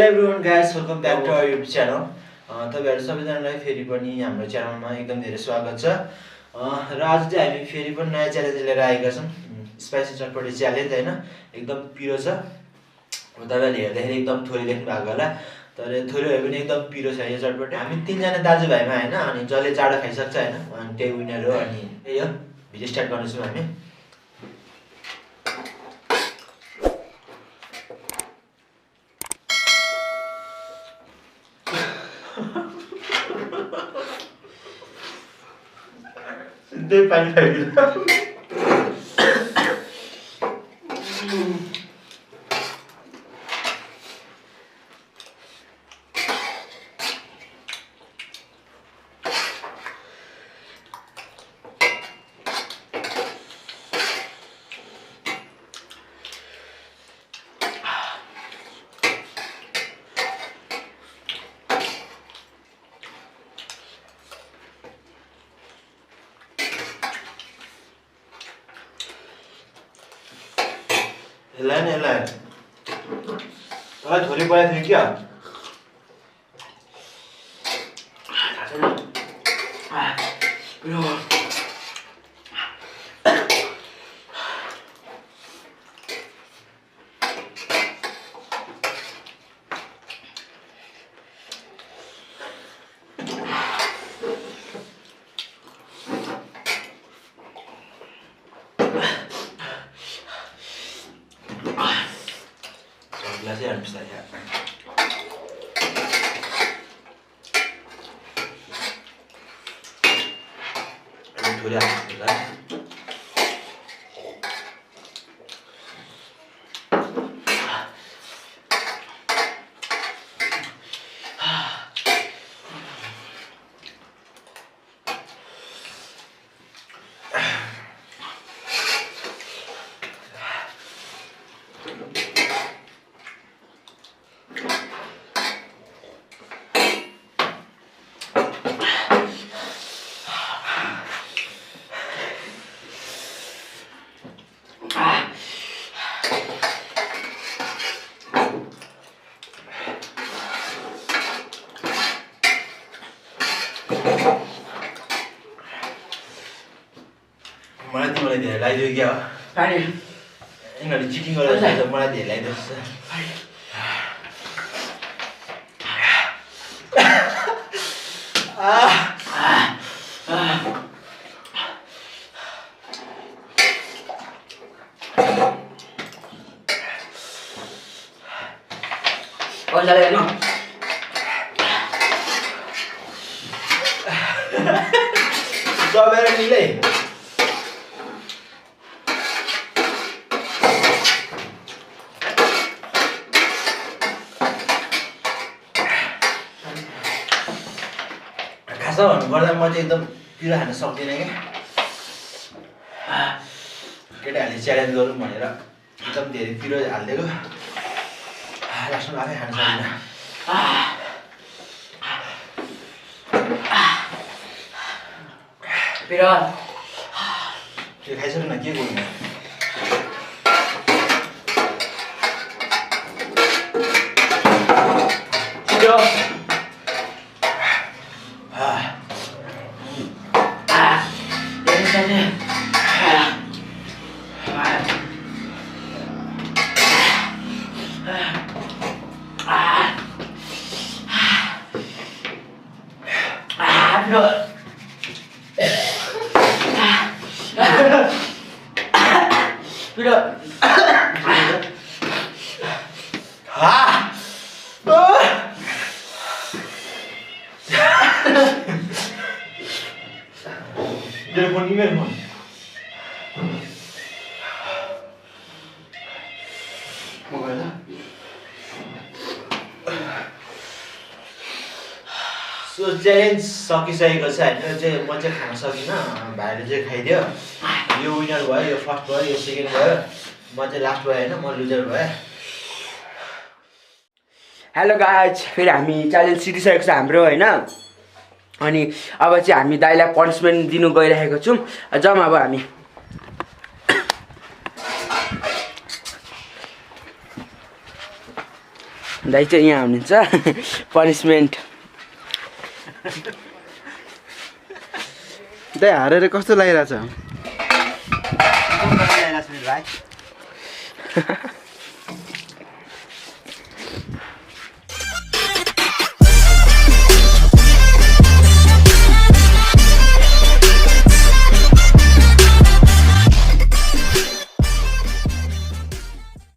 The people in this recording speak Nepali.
everyone guys, welcome back to our YouTube channel. तपाईहरु सबैजनालाई फेरि पनि हाम्रो च्यानलमा एकदम धेरै स्वागत छ। र आज चाहिँ हामी फेरि पनि नयाँ च्यालेन्ज लिएर आएका छौं। स्पाइसी चटपटी च्यालेन्ज हैन, एकदम पिरो छ। तपाईहरुले हेर्दाखेरि एकदम थोरै देख्नु भएको होला, तर थोरै भए पनि एकदम पिरो छ यो चटपटी। हामी तीनजना दाजुभाइमा हैन, अनि जसले चाँडो खाइसक्छ हैन, अनि त्यही विनर हो। अनि त्यही हो, भिडियो स्टार्ट गर्नुछौँ हामी। सिधै पानी खाइदिनु। Lain. Kalau थोड़ी बड़ा थी क्या? Gelasnya harus saya. Ini sudah, kan? मलाई धेरै लाइदियो क्या पानी यिनीहरुले चिटिङ गरेर मलाई धेरै लाइदियो और चले ना सबैले मिले भन्नुपर्दा म चाहिँ एकदम पिरो खान सक्दिनँ क्या। केटाहरूले च्यालेन्ज गरौँ भनेर एकदम धेरै पिरो हालिदिएको, लास्टमा आफै खान सक्दिनँ। पिरो त्यो खाइसक्नु न, के गर्नु? पिरो telepon. Mau kemana? So challenge सकिसकेको छ हैन, चाहिँ म चाहिँ खान सकिन, भाइले चाहिँ खाइदियो। यो विनर भयो, यो फर्स्ट भयो, यो सेकेन्ड भयो, म चाहिँ लास्ट भयो हैन, म लुजर भए। हेलो गाइज, फेरि हामी च्यालेन्ज सिकिसकेको छ हाम्रो हैन। अनि अब चाहिँ हामी दाइलाई पनिसमेन्ट दिनु गइरहेको छौं। जाउँ अब हामी। दाइ चाहिँ यहाँ हुनुहुन्छ पनिसमेन्ट दाइ हारेर कस्तो लागिरहेछ भाइ